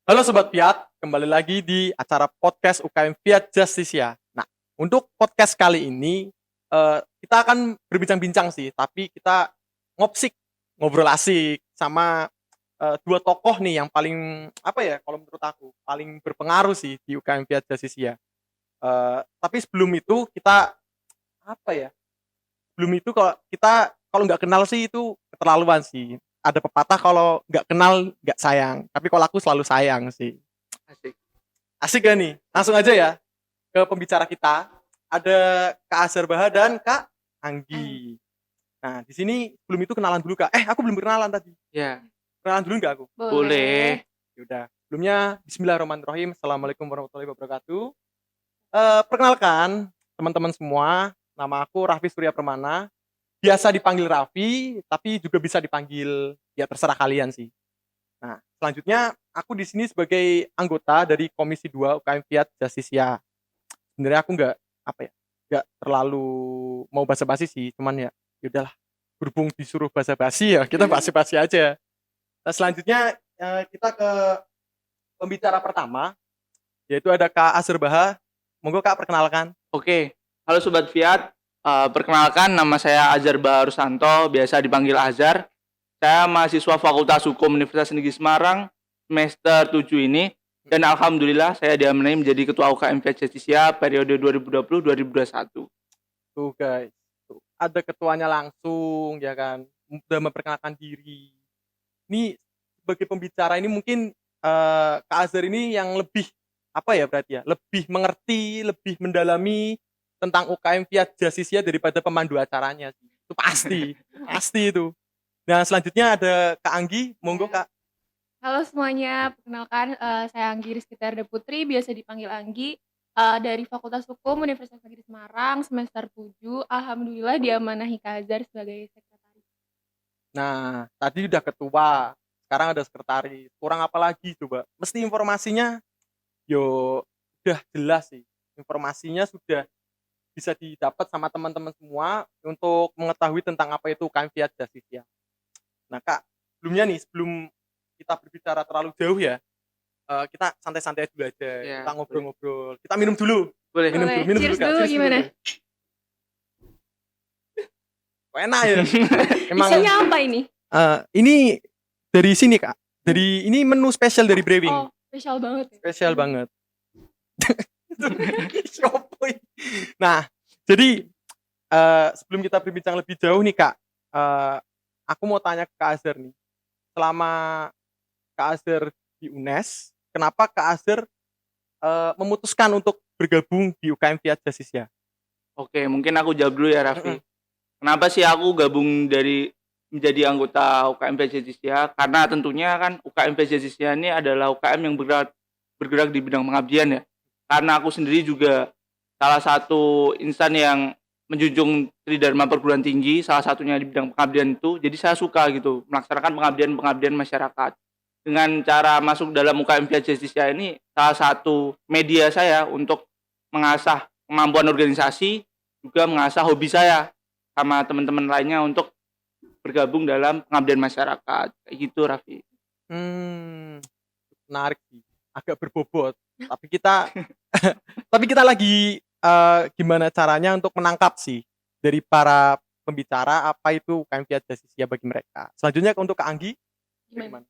Halo Sobat Fiat, kembali lagi di acara podcast UKM Fiat Justisia. Nah, untuk podcast kali ini kita akan berbincang-bincang sih, tapi kita ngopsik, ngobrol asik sama dua tokoh nih yang paling apa ya, kalau menurut aku paling berpengaruh sih di UKM Fiat Justisia. Tapi sebelum itu kita apa ya? Sebelum itu kalau nggak kenal sih itu keterlaluan sih. Ada pepatah kalau nggak kenal nggak sayang, tapi kalau aku selalu sayang sih. Asik. Asik gak nih? Langsung aja ya ke pembicara kita. Ada Kak Azhar Baha dan Kak Ang Anggi. Nah, di sini sebelum itu kenalan dulu Kak. Aku belum berkenalan tadi. Ya, Kenalan dulu nggak aku? boleh. Boleh. Yaudah. Sebelumnya Bismillahirrahmanirrahim. Assalamualaikum warahmatullahi wabarakatuh. Perkenalkan teman-teman semua. Nama aku Raffi Surya Permana. Biasa dipanggil Raffi, tapi juga bisa dipanggil ya terserah kalian sih. Nah, selanjutnya aku di sini sebagai anggota dari Komisi 2 UKM Fiat Justisia. Sebenarnya aku nggak apa ya, nggak terlalu mau basa-basi sih, cuman ya udahlah, berhubung disuruh basa-basi ya kita basa-basi aja. Nah, selanjutnya kita ke pembicara pertama, yaitu ada Kak Azhar Baha. Monggo Kak perkenalkan. Oke. Halo Sobat Fiat. Perkenalkan nama saya Azhar Bahar Santo, biasa dipanggil Azhar. Saya mahasiswa Fakultas Hukum Universitas Negeri Semarang semester 7 ini dan alhamdulillah saya diamanai menjadi Ketua UKM Fiat Justisia periode 2020-2021. Tuh guys, tuh ada ketuanya langsung ya kan, udah memperkenalkan diri. Ini sebagai pembicara ini mungkin Kak Azhar ini yang lebih apa ya berarti ya, lebih mengerti, lebih mendalami tentang UKM Fiat Justisia daripada pemandu acaranya sih. Itu pasti, pasti itu. Nah, selanjutnya ada Kak Anggi, monggo Ya. Kak. Halo semuanya, perkenalkan saya Anggi Rizkyta Arda Putri, biasa dipanggil Anggi, dari Fakultas Hukum Universitas Negeri Semarang, semester 7. Alhamdulillah diamanahi Kak Azhar sebagai sekretaris. Nah, tadi udah ketua, sekarang ada sekretaris. Kurang apa lagi coba? Mesti informasinya yo udah jelas sih. Informasinya sudah bisa didapat sama teman-teman semua untuk mengetahui tentang apa itu UKM Fiat Justisia. Nah Kak, sebelumnya nih, sebelum kita berbicara terlalu jauh ya, kita santai-santai dulu aja, kita Ya, boleh. ngobrol-ngobrol, kita minum dulu, Boleh. Boleh, minum dulu cheers Kak, dulu cheers dulu. gimana? Kok enak ya? Emang Isinya apa ini? ini dari sini Kak, dari ini menu spesial dari Brewing, Oh, spesial banget ya. spesial banget. Shopee. Nah, jadi sebelum kita berbincang lebih jauh nih Kak, aku mau tanya ke Kak Azhar nih. Selama Kak Azhar di UNES, kenapa Kak Azhar memutuskan untuk bergabung di UKM Fiat Justisia? Oke, mungkin aku jawab dulu ya Raffi. Kenapa sih aku gabung menjadi anggota UKM Fiat Justisia? Karena tentunya kan UKM Fiat Justisia ini adalah UKM yang bergerak di bidang pengabdian ya. Karena aku sendiri juga salah satu insan yang menjunjung tridharma perguruan tinggi, salah satunya di bidang pengabdian itu. Jadi saya suka gitu melaksanakan pengabdian masyarakat. Dengan cara masuk dalam UKM Fiat Justisia ini salah satu media saya untuk mengasah kemampuan organisasi, juga mengasah hobi saya sama teman-teman lainnya untuk bergabung dalam pengabdian masyarakat. Kayak gitu Raffi. Hmm, menarik sih, agak berbobot. Tapi kita tapi kita lagi gimana caranya untuk menangkap sih dari para pembicara apa itu UKM Fiat Justisia bagi mereka. Selanjutnya untuk Kak Anggi, Gimana? bagaimana?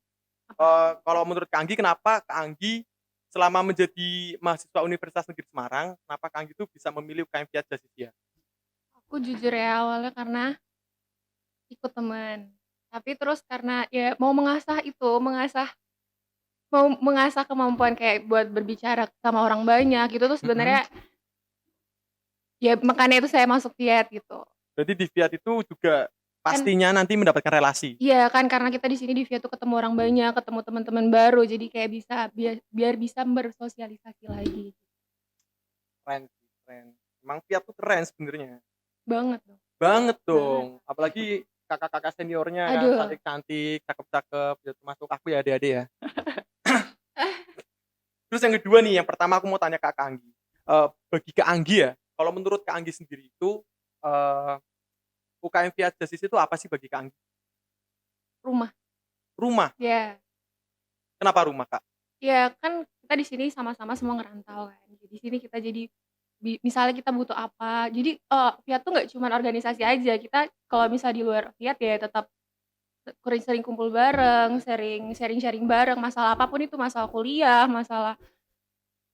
Kalau menurut Kak Anggi, kenapa Kak Anggi selama menjadi mahasiswa Universitas Negeri Semarang, kenapa Kak Anggi itu bisa memilih UKM Fiat Justisia? Aku jujur ya awalnya karena ikut teman. Tapi terus karena ya mau mengasah kemampuan kayak buat berbicara sama orang banyak gitu tuh Mm-mm. sebenarnya ya makanya itu saya masuk Fiat gitu. Berarti di Fiat itu juga Kan pastinya nanti mendapatkan relasi. iya kan karena kita di sini di Fiat tuh ketemu orang banyak, ketemu teman-teman baru jadi kayak bisa biar bisa bersosialisasi lagi. Keren sih, keren. Emang Fiat tuh keren sebenarnya. Banget dong. Banget Banget. dong. Apalagi kakak-kakak seniornya kan Aduh. cantik-cantik, cakep-cakep, ya termasuk aku ya adik-adik ya. Terus yang kedua nih, yang pertama aku mau tanya ke Kak Anggi. Bagi Kak Anggi ya, kalau menurut Kak Anggi sendiri itu eh, UKM Fiat Justice itu apa sih bagi Kak Anggi? Rumah. Rumah. Ya. Kenapa rumah Kak? Ya kan kita di sini sama-sama semua ngerantau kan. Di sini kita jadi misalnya kita butuh apa, jadi, Fiat tuh nggak cuman organisasi aja, kita kalau misalnya di luar Fiat ya tetap sering kumpul bareng, sering sharing-sharing bareng, masalah apapun itu, masalah kuliah, masalah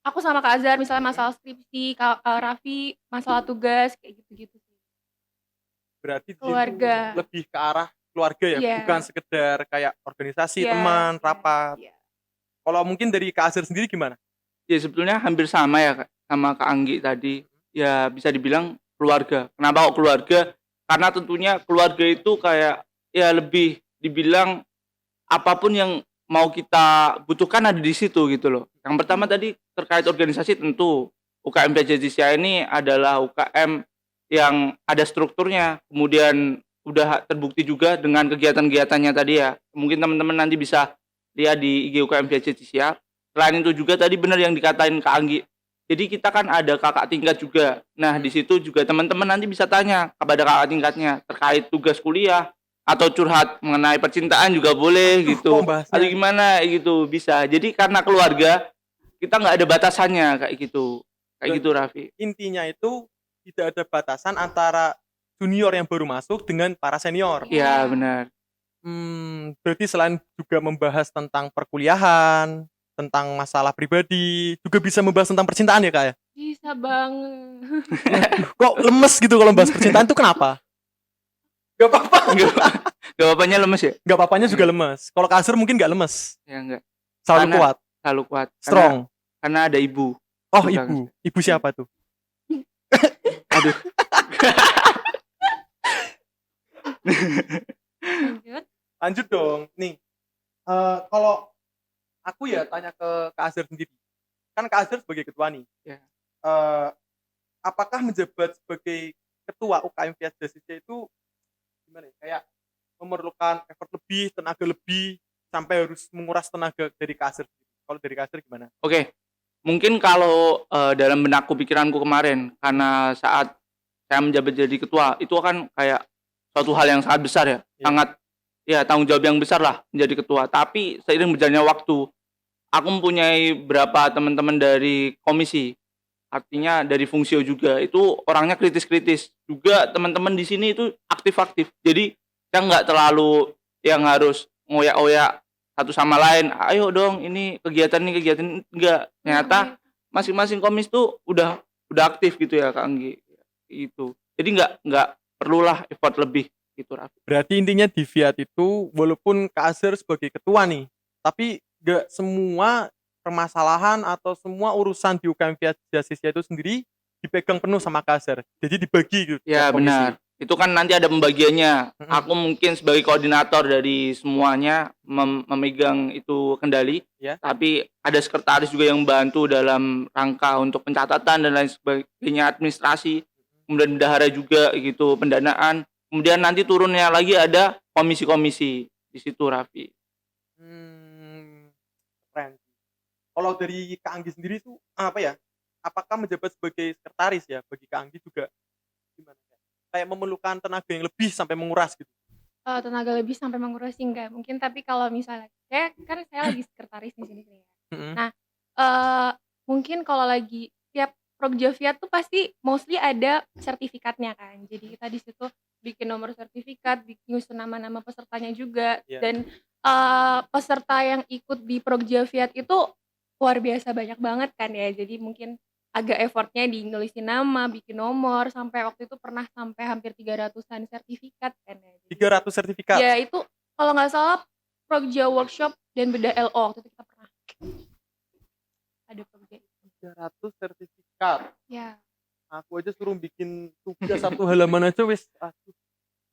aku sama Kak Azhar misalnya masalah skripsi, Kak Raffi masalah tugas, kayak gitu-gitu sih. Berarti di sini Keluarga. lebih ke arah keluarga ya, bukan Iya, sekedar kayak organisasi, iya, teman, iya, rapat. iya. Kalau mungkin dari Kak Azhar sendiri gimana? Ya sebetulnya hampir sama ya Kak, sama Kak Anggi tadi. Ya bisa dibilang keluarga. Kenapa kok keluarga? Karena tentunya keluarga itu kayak ya lebih dibilang apapun yang mau kita butuhkan ada di situ gitu loh. Yang pertama Mmm, tadi terkait organisasi tentu UKM Pajadisya ini adalah UKM yang ada strukturnya, kemudian udah terbukti juga dengan kegiatan-kegiatannya tadi ya. Mungkin teman-teman nanti bisa lihat di IG UKM Pajadisya. Selain itu juga tadi benar yang dikatain Kak Anggi. Jadi kita kan ada kakak tingkat juga. Nah, di Mhm. situ juga teman-teman nanti bisa tanya kepada kakak tingkatnya terkait tugas kuliah atau curhat mengenai percintaan juga boleh Aduh, kok gitu, atau bahasnya gimana gitu, bisa. Jadi karena keluarga, kita nggak ada batasannya kayak gitu berarti Raffi. intinya itu tidak ada batasan antara junior yang baru masuk dengan para senior. Iya iya, benar. Berarti selain juga membahas tentang perkuliahan, tentang masalah pribadi, juga bisa membahas tentang percintaan ya, Kak, ya? bisa banget. Waduh, kok lemes gitu kalau bahas percintaan tuh kenapa? Gak apa-apa. Nggak nggak apanya lemes ya? Gak apa-apanya juga Nggak, lemes. Kalau Kak Azhar mungkin gak lemes, ya enggak, selalu karena kuat, selalu kuat, strong. karena ada ibu Oh, di belakang ibu. saya. Ibu siapa tuh? Aduh. Lanjut. Lanjut dong. Nih, kalau aku ya tanya ke Kak Azhar sendiri. Kan Kak Azhar sebagai ketua nih. Ya. eh, Apakah menjabat sebagai ketua UKM Fiat Jasisya itu gimana ya? Kayak memerlukan effort lebih, tenaga lebih, sampai harus menguras tenaga dari Kak Azhar sendiri. Kalau dari Kak Azhar gimana? Oke, mungkin kalau, dalam benakku pikiranku kemarin, karena saat saya menjabat jadi ketua, itu kan kayak suatu hal yang sangat besar ya, Iya. sangat ya tanggung jawab yang besar lah menjadi ketua. Tapi seiring berjalannya waktu, aku mempunyai beberapa teman-teman dari komisi, artinya dari fungsio juga, itu orangnya kritis-kritis. Juga teman-teman di sini itu aktif-aktif. Jadi saya nggak terlalu yang harus ngoyak-ngoyak satu sama lain, "Ayo dong ini kegiatan ini," enggak. Ternyata Iya. masing-masing komis tuh udah aktif gitu ya Kak Anggi, gitu. Jadi nggak perlulah effort lebih gitu Raffi. Berarti intinya di Fiat itu walaupun Kak Azhar sebagai ketua nih, tapi gak semua permasalahan atau semua urusan di UKM Fiat Jasisya itu sendiri dipegang penuh sama Kak Azhar. Jadi dibagi gitu tiap Ya komisi. benar. Itu kan nanti ada pembagiannya. Mhm, Aku mungkin sebagai koordinator dari semuanya memegang itu kendali, ya. tapi ada sekretaris juga yang bantu dalam rangka untuk pencatatan dan lain sebagainya, administrasi, kemudian bendahara juga gitu, pendanaan. Kemudian nanti turunnya lagi ada komisi-komisi di situ Raffi. Mmm, Keren. Kalau dari Kak Anggi sendiri tuh apa ya, apakah menjabat sebagai sekretaris ya bagi Kak Anggi juga gimana, Kak? Kayak memerlukan tenaga yang lebih sampai menguras gitu? Tenaga lebih sampai menguras sih enggak mungkin, tapi kalau misalnya saya lagi sekretaris di sini nih ya. Mhm. Nah, mungkin kalau lagi tiap Prokjaviat tuh pasti mostly ada sertifikatnya kan. Jadi kita di situ bikin nomor sertifikat, nyusun nama-nama pesertanya juga Iya. dan, peserta yang ikut di Prokjaviat itu luar biasa banyak banget kan ya. Jadi mungkin agak effort-nya di nulisin nama, bikin nomor, sampai waktu itu pernah sampai hampir 300-an sertifikat kan ya. Jadi 300 sertifikat, ya itu kalau nggak salah Prokja workshop dan beda LO waktu itu kita pernah ada Prokja. 300 sertifikat. Ya, Aku aja suruh bikin tugas 1 halaman aja wis aduh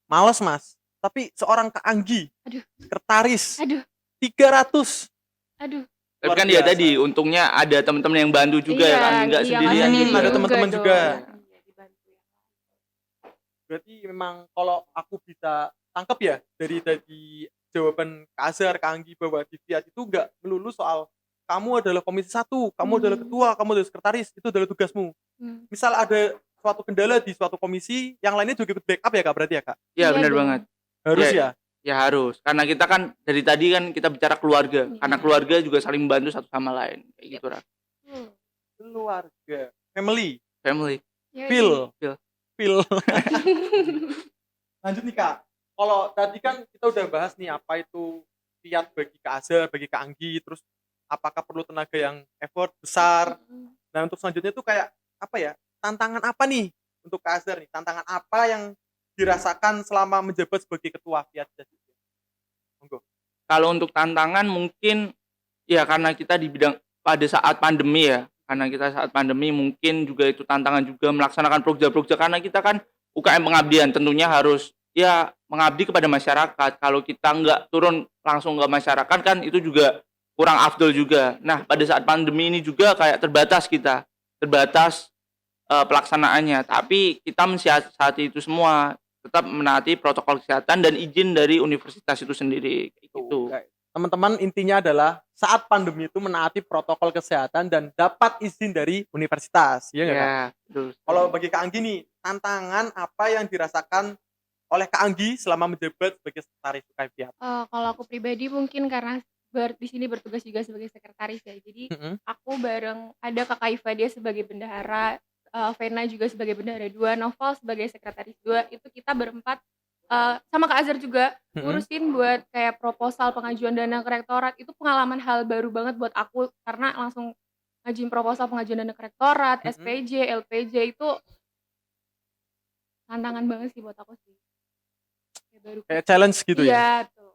males, Mas. Tapi seorang Kak Anggi, aduh sekretaris aduh 300 aduh. Tapi luar kan ya biasa. tadi untungnya ada teman-teman yang bantu juga ya Iya Kak Anggi, nggak iya nggak sendirian sendiri gitu. Ada juga teman-teman juga. dong. Iya dibantu ya. Berarti memang kalau aku bisa tangkep ya dari jawaban Kak Azhar, Kak Anggi bahwa di Fiat itu nggak melulu soal kamu adalah komisi 1, kamu adalah ketua, kamu adalah sekretaris, itu adalah tugasmu. Mmm, Misal ada suatu kendala di suatu komisi, yang lainnya juga ikut backup ya Kak berarti ya Kak? Iya iya benar dong. banget. Harus Ya ya? Ya harus. Karena kita kan dari tadi kan kita bicara keluarga. Karena Iya. keluarga juga saling membantu satu sama lain. Kayak gitu, Raf. Hmm. Keluarga, family, Family. Yoi. feel, Feel. feel. Lanjut nih Kak. Kalau tadi kan kita udah bahas nih apa itu fiat bagi Kak Azhar, bagi Kak Anggi, terus apakah perlu tenaga yang effort besar. Mm. Nah, untuk selanjutnya tuh kayak apa ya? Tantangan apa nih untuk Kak Azhar nih? Tantangan apa yang dirasakan selama menjabat sebagai ketua Fiat Jasisya? Monggo. Kalau untuk tantangan mungkin ya karena kita di bidang pada saat pandemi ya. Karena kita saat pandemi mungkin juga itu tantangan juga melaksanakan proja-proja karena kita kan UKM pengabdian tentunya harus ya mengabdi kepada masyarakat. Kalau kita nggak turun langsung ke masyarakat kan itu juga kurang afdol juga. Nah, pada saat pandemi ini juga kayak terbatas kita. Terbatas pelaksanaannya. Tapi kita mensiasati itu semua, tetap menaati protokol kesehatan dan izin dari universitas itu sendiri kayak gitu. Tuh, guys. Teman-teman, intinya adalah saat pandemi itu menaati protokol kesehatan dan dapat izin dari universitas. Iya nggak, Kak? Ya, betul. Kalau bagi Kak Anggi nih, tantangan apa yang dirasakan oleh Kak Anggi selama menjabat sebagai sekretaris UKM Fiat? Kalau aku pribadi mungkin karena di sini bertugas juga sebagai sekretaris ya. Jadi Mm-mm. aku bareng ada Kakak Iva dia sebagai bendahara, Vena juga sebagai bendahara 2, Noval sebagai sekretaris 2. Itu kita berempat sama Kak Azhar juga Mm-mm. ngurusin buat kayak proposal pengajuan dana ke rektorat. Itu pengalaman hal baru banget buat aku karena langsung ngajuin proposal pengajuan dana ke rektorat, Mm-mm. SPJ, LPJ itu tantangan banget sih buat aku sih. Kayak baru Kayak challenge gitu ya. Iya, tuh.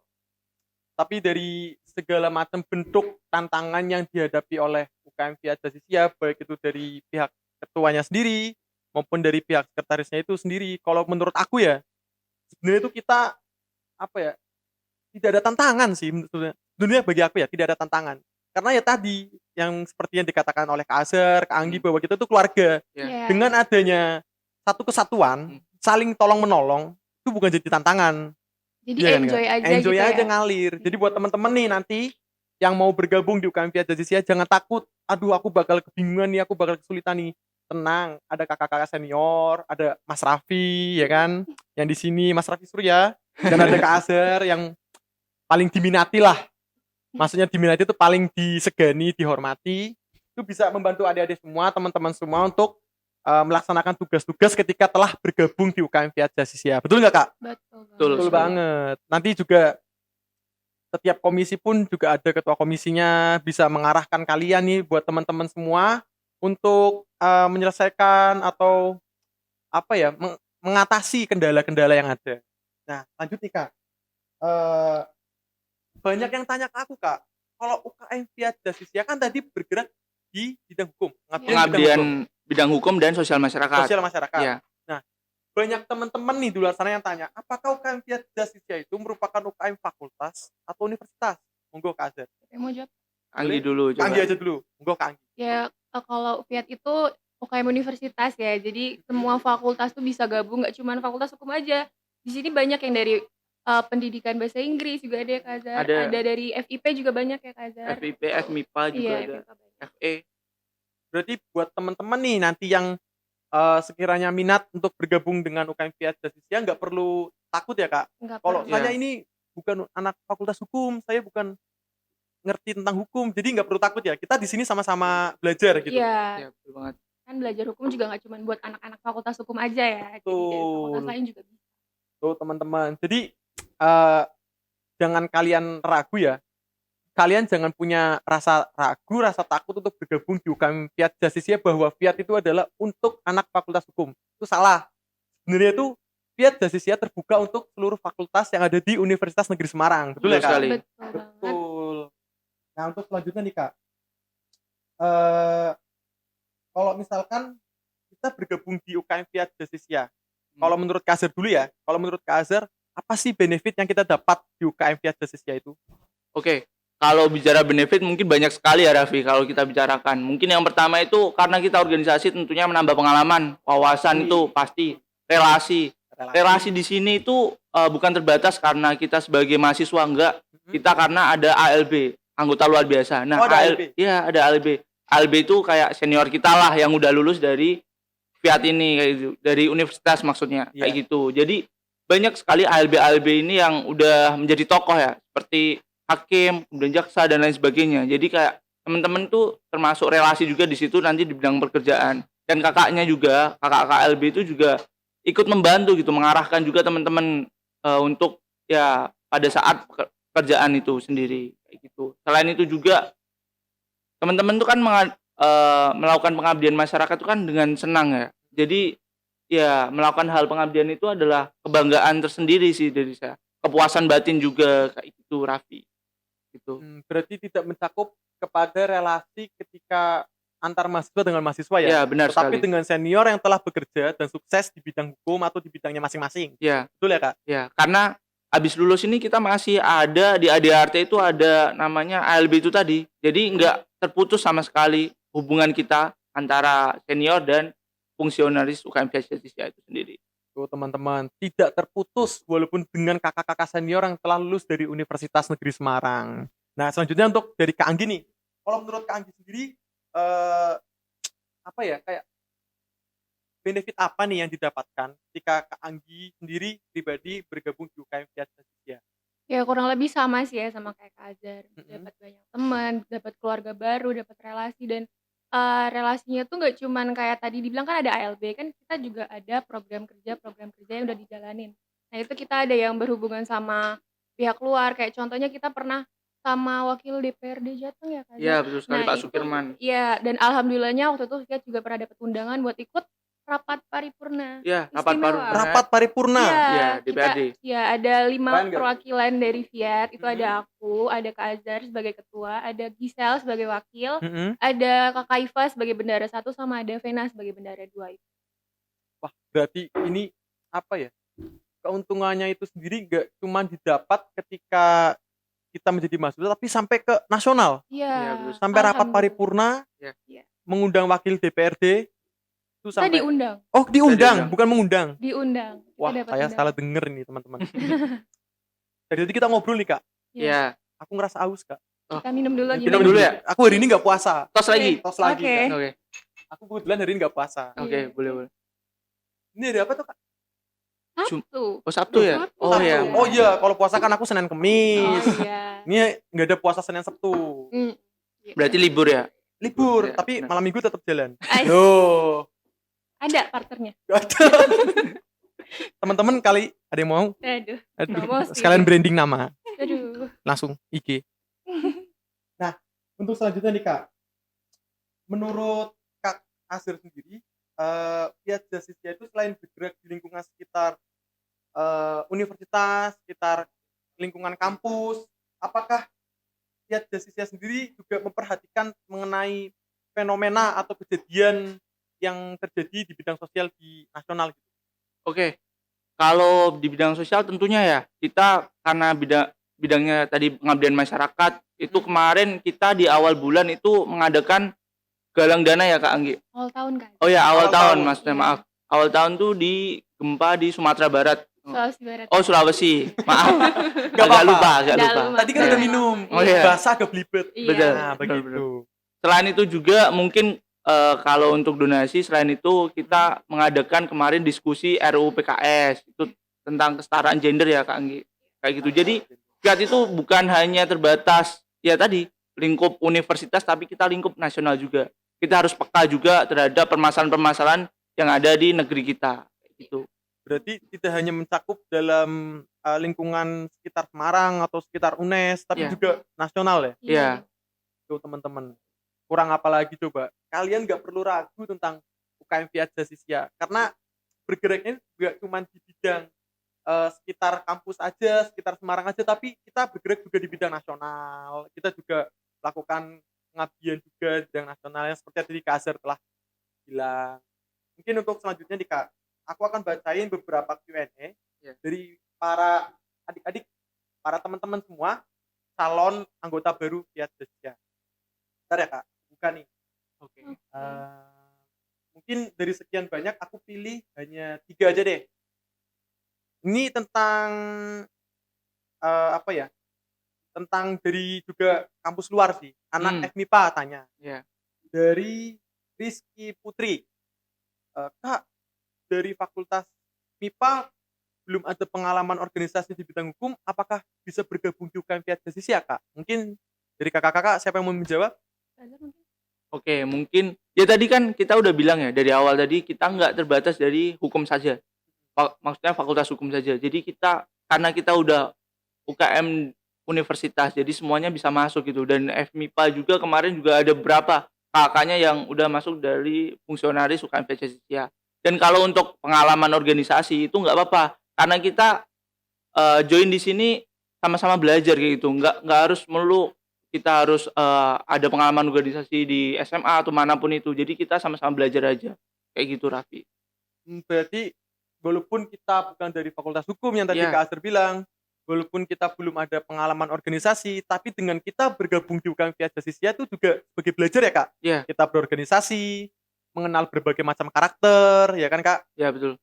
Tapi dari segala macam bentuk tantangan yang dihadapi oleh UKM Fiat Jasisya, baik itu dari pihak ketuanya sendiri maupun dari pihak sekretarisnya itu sendiri. Kalau menurut aku ya, sebenarnya itu kita apa ya? Tidak ada tantangan sih sebetulnya. Dunia bagi aku ya tidak ada tantangan. Karena ya tadi yang seperti yang dikatakan oleh Kak Azhar, Kak Anggi bahwa kita itu keluarga. Ya. Iya. Dengan adanya satu kesatuan, saling tolong menolong, itu bukan jadi tantangan. Jadi Iya kan, Kak? enjoy aja Enjoy gitu aja ya. ngalir. Jadi buat teman-teman nih nanti yang mau bergabung di UKM Fiat Jasisya jangan takut. Aduh, aku bakal kebingungan nih, aku bakal kesulitan nih. Tenang, ada kakak-kakak senior, ada Mas Raffi ya kan, yang di sini Mas Raffi Surya, dan ada Kak Azhar yang paling diminati lah. Maksudnya diminati itu paling disegani, dihormati. Itu bisa membantu adik-adik semua, teman-teman semua untuk melaksanakan tugas-tugas ketika telah bergabung di UKM Fiat Jasisya. Betul nggak, Kak? Betul Betul. Betul sekali. banget. Nanti juga setiap komisi pun juga ada ketua komisinya, bisa mengarahkan kalian nih buat teman-teman semua untuk menyelesaikan atau apa ya, mengatasi kendala-kendala yang ada. Nah, lanjut nih Kak. Eh, banyak yang tanya ke aku Kak, kalau UKM Fiat Jasisya kan tadi bergerak di bidang hukum, Pengabdian bidang hukum dan sosial masyarakat. sosial masyarakat. Iya. Nah, banyak teman-teman nih di luar sana yang tanya, apakah UKM Fiat Jasisya itu merupakan UKM fakultas atau universitas? Monggo Kak Azhar. Saya mau jawab. Anggi dulu Kak coba. Anggi aja dulu. Monggo Kak Anggi. Ya kalau Fiat itu UKM universitas ya. Jadi semua fakultas tuh bisa gabung, nggak cuma fakultas hukum aja. Di sini banyak yang dari pendidikan bahasa Inggris juga ada ya Kak Azhar. Ada. Ada dari FIP juga banyak ya Kak Azhar. FIP, FMIPA juga Iya, ada. FIP banyak. FE. Berarti buat teman-teman nih nanti yang sekiranya minat untuk bergabung dengan UKM Fiat Jasisya nggak perlu takut ya Kak. Nggak Kalau perlu. saya Iya. ini bukan anak fakultas hukum, saya bukan ngerti tentang hukum, jadi nggak perlu takut ya. Kita di sini sama-sama belajar gitu. Iya, Ya, betul banget. kan belajar hukum juga nggak cuma buat anak-anak fakultas hukum aja ya. Jadi dari fakultas Betul. lain juga bisa. Tuh teman-teman. Jadi jangan kalian ragu ya. Kalian jangan punya rasa ragu, rasa takut untuk bergabung di UKM Fiat Jasisya bahwa Fiat itu adalah untuk anak fakultas hukum. Itu salah. Sebenarnya itu Fiat Jasisya terbuka untuk seluruh fakultas yang ada di Universitas Negeri Semarang. Betul ya Betul Kak? sekali. Betul banget. Betul. Nah untuk selanjutnya nih Kak. Eh kalau misalkan kita bergabung di UKM Fiat Jasisya. Kalau menurut Kak Azhar dulu ya. Kalau menurut Kak Azhar, apa sih benefit yang kita dapat di UKM Fiat Jasisya itu? Oke. Kalau bicara benefit mungkin banyak sekali ya Raffi kalau kita bicarakan. Mungkin yang pertama itu karena kita organisasi tentunya menambah pengalaman, wawasan itu pasti, relasi. Relasi di sini itu bukan terbatas karena kita sebagai mahasiswa enggak, kita karena ada ALB, anggota luar biasa. Nah, Oh, ada ALB? Iya, ada ALB. ALB itu kayak senior kita lah yang udah lulus dari Fiat ini kayak gitu, dari universitas maksudnya, kayak Iya. gitu. Jadi banyak sekali ALB-ALB ini yang udah menjadi tokoh ya, seperti hakim, kemudian jaksa dan lain sebagainya. Jadi kayak teman-teman tuh termasuk relasi juga di situ nanti di bidang pekerjaan. Dan kakaknya juga, kakak ALB itu juga ikut membantu gitu, mengarahkan juga teman-teman untuk ya pada saat pekerjaan itu sendiri kayak gitu. Selain itu juga teman-teman tuh kan melakukan pengabdian masyarakat itu kan dengan senang ya. Jadi ya melakukan hal pengabdian itu adalah kebanggaan tersendiri sih dari saya. Kepuasan batin juga kayak gitu Raffi, gitu. Berarti tidak mencakup kepada relasi ketika antar mahasiswa dengan mahasiswa ya? Ya benar Tetapi sekali. dengan senior yang telah bekerja dan sukses di bidang hukum atau di bidangnya masing-masing. Ya, Betul ya, Kak? ya. Karena habis lulus ini kita masih ada di ADART itu ada namanya ALB itu tadi. Jadi nggak terputus sama sekali hubungan kita antara senior dan fungsionaris UKM Justitia itu sendiri. Tuh teman-teman, tidak terputus walaupun dengan kakak-kakak senior yang telah lulus dari Universitas Negeri Semarang. Nah, selanjutnya untuk dari Kak Anggi nih. Kalau menurut Kak Anggi sendiri, apa ya, kayak benefit apa nih yang didapatkan ketika Kak Anggi sendiri pribadi bergabung di UKM Justitia? Ya kurang lebih sama sih ya sama kayak Kak Azhar, Mhm. dapat banyak teman, dapat keluarga baru, dapat relasi dan, relasinya tuh nggak cuman kayak tadi dibilang kan ada ALB, kan kita juga ada program kerja yang udah dijalanin. Nah itu kita ada yang berhubungan sama pihak luar, kayak contohnya kita pernah sama wakil DPRD Jateng ya Kak Iya Azhar? betul sekali Nah Pak itu Sukirman. iya, dan alhamdulillahnya waktu itu kita juga pernah dapat undangan buat ikut rapat paripurna Iya, rapat istimewa. paripurna. Rapat paripurna. Iya, Iya, kita DPRD. ya ada 5 Keren nggak? perwakilan dari FIAT, itu Mhm. ada aku, ada Kak Azhar sebagai ketua, ada Gisel sebagai wakil, Mhm. ada Kakak Iva sebagai bendara 1, sama ada Vena sebagai bendara 2 itu. Wah, berarti ini apa ya? Keuntungannya itu sendiri nggak cuma didapat ketika kita menjadi mahasiswa tapi sampai ke nasional. Iya, Iya, betul. Sampai rapat alhamdulillah. paripurna, Iya. Iya. mengundang wakil DPRD itu Kita sampai diundang oh diundang, diundang. bukan mengundang. kita Wah, dapat saya salah undangan. denger nih teman-teman. Dari tadi kita ngobrol nih Kak, Iya, Iya. aku ngerasa aus Kak. kita minum dulu Minum gimana? dulu ya? Aku hari ini nggak puasa. Tos lagi. Tos lagi Oke. Kak. Oke. Aku kebetulan hari ini nggak puasa. Oke, Iya. boleh. Ini hari apa tuh Kak? Sabtu. Oh, Sabtu ya? Sabtu. Oh Sabtu. iya. Oh iya, kalau puasa kan aku Senin Oh Kemis. iya. Ini nggak ada puasa Senin Sabtu. Iya. Berarti libur ya? Libur, Iya, tapi benar. malam minggu tetap jalan. Asik. Loh, Ada partnernya. nggak ada. Teman-teman kali ada yang mau? Aduh, Aduh, promosi. sekalian branding nama, Aduh. langsung IG. Nah, untuk selanjutnya nih Kak, menurut Kak Azhar sendiri, Fiat Justitia itu selain bergerak di lingkungan sekitar universitas, sekitar lingkungan kampus, apakah Fiat Justitia sendiri juga memperhatikan mengenai fenomena atau kejadian yang terjadi di bidang sosial di nasional gitu? Oke. Kalau di bidang sosial tentunya ya, kita karena bidangnya tadi pengabdian masyarakat, itu kemarin kita di awal bulan itu mengadakan galang dana ya Kak Anggi? Awal tahun kan? Oh ya, awal Awal tahun tahun. maksudnya, Iya. maaf. Awal tahun tuh di gempa di Sumatera Barat. Sulawesi Barat. Oh, Sulawesi. Maaf. Gak Agak apa-apa. lupa. Agak lupa. Tadi kan udah minum, Oh, iya. basah agak belibet. Iya. Betul. Nah, begitu. Selain itu juga mungkin kalau untuk donasi selain itu kita mengadakan kemarin diskusi RUU PKS itu tentang kesetaraan gender ya Kak Anggi. Kayak gitu. Jadi Fiat itu bukan hanya terbatas ya tadi lingkup universitas tapi kita lingkup nasional juga. Kita harus peka juga terhadap permasalahan-permasalahan yang ada di negeri kita gitu. Berarti tidak hanya mencakup dalam lingkungan sekitar Semarang atau sekitar UNES, tapi Iya. juga nasional ya. Iya. Tuh teman-teman. Kurang apa lagi coba? Kalian nggak perlu ragu tentang UKM Fiat Justitia karena bergeraknya juga cuma di bidang sekitar kampus aja, sekitar Semarang aja, tapi kita bergerak juga di bidang nasional. Kita juga melakukan pengabdian juga di bidang nasional yang seperti tadi Kak Azhar telah bilang. Mungkin untuk selanjutnya nih Kak, aku akan bacain beberapa Q&A Ya. dari para adik-adik, para teman-teman semua calon anggota baru Fiat Justitia. Bentar ya Kak, buka nih. Oke. Mungkin dari sekian banyak aku pilih hanya 3 aja deh. Ini tentang apa ya? Tentang dari juga kampus luar sih. Anak FMIPA tanya. Iya. Dari Rizky Putri. Kak, dari fakultas MIPA belum ada pengalaman organisasi di bidang hukum, apakah bisa bergabung di UKM Fiat Justitia, Kak? Mungkin dari kakak-kakak siapa yang mau menjawab? Kazar mungkin? Oke, mungkin ya tadi kan kita udah bilang ya dari awal tadi kita nggak terbatas dari hukum saja. Maksudnya fakultas hukum saja. Jadi karena kita udah UKM universitas, jadi semuanya bisa masuk gitu. Dan FMIPA juga kemarin juga ada beberapa kakaknya yang udah masuk dari fungsionaris UKM Justitia. Dan kalau untuk pengalaman organisasi itu nggak apa-apa, karena kita join di sini sama-sama belajar kayak gitu. Nggak harus melulu kita harus ada pengalaman organisasi di SMA atau manapun itu. Jadi kita sama-sama belajar aja kayak gitu, Raffi. Berarti walaupun kita bukan dari fakultas hukum yang tadi Iya. Kak Azhar bilang, walaupun kita belum ada pengalaman organisasi, tapi dengan kita bergabung di UKM Fiat Justitia itu juga sebagai belajar ya, Kak? Iya. Kita berorganisasi, mengenal berbagai macam karakter, ya kan, Kak? Ya betul.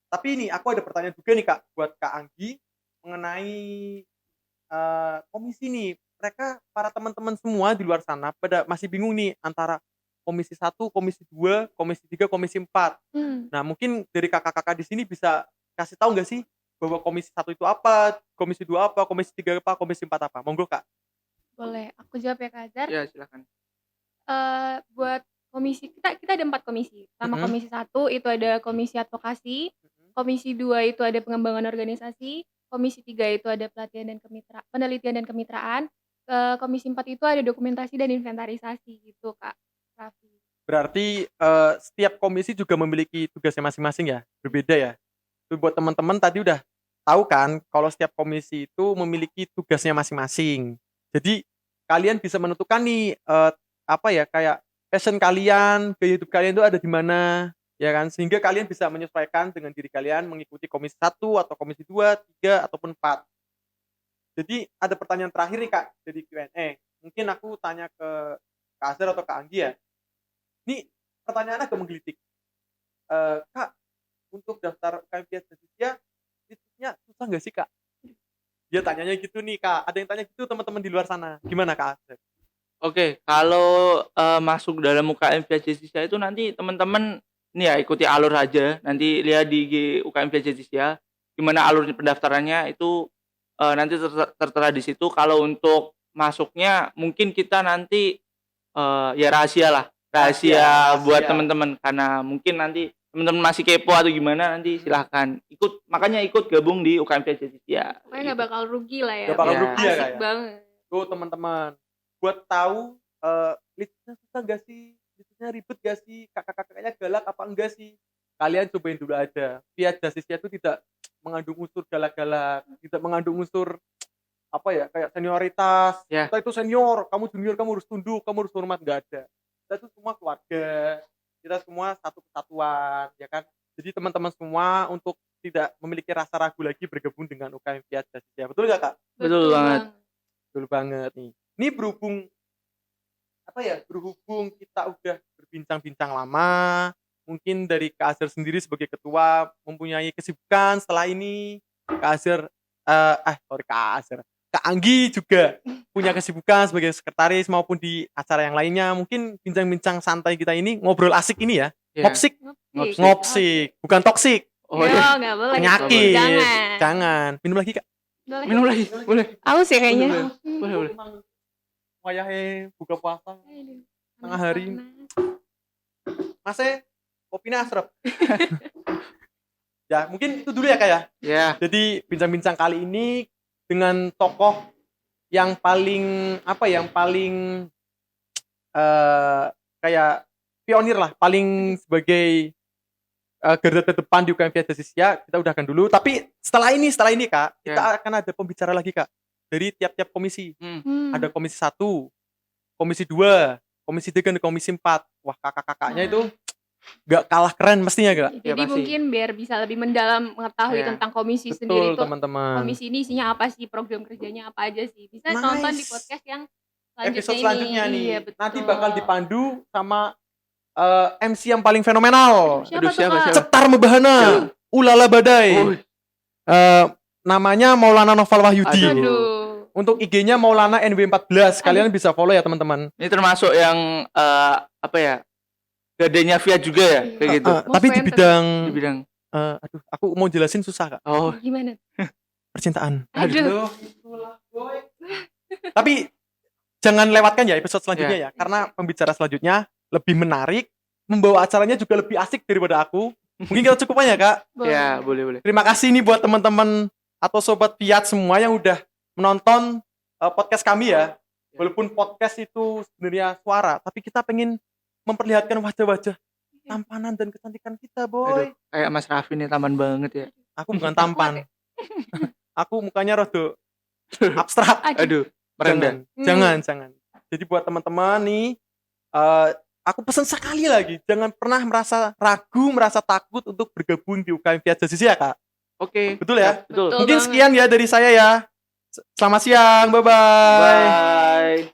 Tapi ini aku ada pertanyaan juga nih, Kak, buat Kak Anggi mengenai komisi nih. Mereka para teman-teman semua di luar sana pada masih bingung nih antara komisi 1, komisi 2, komisi 3, komisi 4. Nah, mungkin dari kakak-kakak di sini bisa kasih tahu nggak sih bahwa komisi 1 itu apa, komisi 2 apa, komisi 3 apa, komisi 4 apa? Monggo, Kak. Boleh, aku jawab ya, Kazar. Ya silakan. Buat komisi kita ada 4 komisi. Pertama Mhm. komisi 1 itu ada komisi advokasi, komisi 2 itu ada pengembangan organisasi, komisi 3 itu ada penelitian dan kemitraan, komisi 4 itu ada dokumentasi dan inventarisasi gitu, Kak Raffi. Berarti setiap komisi juga memiliki tugasnya masing-masing ya? Berbeda ya? Itu buat teman-teman tadi udah tahu kan kalau setiap komisi itu memiliki tugasnya masing-masing. Jadi kalian bisa menentukan nih apa ya kayak passion kalian, gaya hidup kalian itu ada di mana, ya kan? Sehingga kalian bisa menyesuaikan dengan diri kalian mengikuti komisi 1 atau komisi 2, 3 ataupun 4. Jadi ada pertanyaan terakhir nih, Kak, dari Q&A. Mungkin aku tanya ke Kak Azhar atau Kak Anggi ya. Ini pertanyaan agak menggelitik. Kak, untuk daftar UKM Fiat Justitia, itu susah nggak sih, Kak? Dia tanyanya gitu nih, Kak. Ada yang tanya gitu teman-teman di luar sana. Gimana, Kak Azhar? Oke, kalau masuk dalam UKM Via Justitia itu nanti teman-teman nih ya ikuti alur aja. Nanti lihat di IG UKM Via Justitia gimana alur pendaftarannya itu nanti tertera di situ. Kalau untuk masuknya mungkin kita nanti ya rahasia lah. Rahasia buat teman-teman karena mungkin nanti teman-teman masih kepo atau gimana nanti silahkan makanya ikut gabung di UKM Via Justitia. Pokoknya nggak bakal rugi lah ya. Nggak bakal Iya. rugi ya, Kak, Asik ya? banget. Tuh teman-teman, buat tahu listnya susah gak sih? Listnya ribet gak sih? Kakak-kakaknya galak apa enggak sih? Kalian cobain dulu aja. Fiat Justitia itu tidak mengandung unsur galak-galak, tidak mengandung unsur apa ya kayak senioritas. Ya. Kita itu senior, kamu junior, kamu harus tunduk, kamu harus hormat, nggak ada. Kita itu semua keluarga, kita semua satu kesatuan, ya kan? Jadi teman-teman semua untuk tidak memiliki rasa ragu lagi bergabung dengan UKM Fiat Justitia. Betul nggak, Kak? Betul banget. Betul banget nih. Ini berhubung kita udah berbincang-bincang lama, mungkin dari Kak Azhar sendiri sebagai ketua mempunyai kesibukan setelah ini. Kak Azhar Kak Anggi juga punya kesibukan sebagai sekretaris maupun di acara yang lainnya. Mungkin bincang-bincang santai kita ini ngobrol asik ini ya. Ya. Ngopsik, Ngopsik. ngopsik, bukan toksik. Oh Yo, ya. nggak boleh. Penyakit. Jangan. Jangan. Minum lagi, Kak. Boleh. Minum lagi. Boleh. Aus ya kayaknya. Boleh. Emang wayahe buka puasa. Aduh, Tengah hari. panas. Masih kopinya asrep. Ya, mungkin itu dulu ya, Kak ya. Ya. Jadi bincang-bincang kali ini dengan tokoh yang paling kayak pionir lah, paling sebagai garda terdepan di UKM Fiat Justitia. Kita udahkan dulu. Tapi setelah ini Kak, kita akan ada pembicara lagi, Kak. Dari tiap-tiap komisi. Ada komisi 1, komisi 2, komisi 3, dan komisi 4. Wah, kakak-kakaknya itu gak kalah keren mestinya, Kak. Jadi pasti. mungkin biar bisa lebih mendalam mengetahui Ya. tentang komisi sendiri Betul, itu. teman-teman. Komisi ini isinya apa sih, program kerjanya apa aja sih. Bisa Nice. nonton di podcast yang Episode selanjutnya nih. Iya, betul. Nanti bakal dipandu sama MC yang paling fenomenal. Siapa Aduh, tuh, siapa, Kak? siapa? Cetar membahana. Ulala badai. Oh, Namanya Maulana Noval Wahyudi. Aduh. Untuk IG-nya Maulana NW14. Kalian bisa follow ya, teman-teman. ini termasuk yang apa ya? Gadenya Fiat juga ya kayak gitu. Tapi di Most bidang Di bidang Aduh, aku mau jelasin susah, Kak. Oh, Gimana? Percintaan. Aduh. Itulah, boy. Tapi jangan lewatkan ya episode selanjutnya ya, karena pembicara selanjutnya lebih menarik, membawa acaranya juga lebih asik daripada aku. Mungkin kita cukup aja, Kak. ya boleh. Terima kasih nih buat teman-teman atau sobat Fiat semua yang udah menonton podcast kami ya. Walaupun podcast itu sebenarnya suara, tapi kita pengen memperlihatkan wajah-wajah tampanan dan kecantikan kita, boy. Aduh, kayak Mas Raffi nih taman banget ya. Aku bukan tampan. Aku mukanya rada abstrak. Aduh, merendah. Jangan. Jadi buat teman-teman nih, aku pesan sekali lagi, jangan pernah merasa ragu, merasa takut untuk bergabung di UKM Fiat Jazz ya, Kak. Oke. Betul ya? Betul. Betul Mungkin banget. sekian ya dari saya ya. Selamat siang, bye-bye. Bye.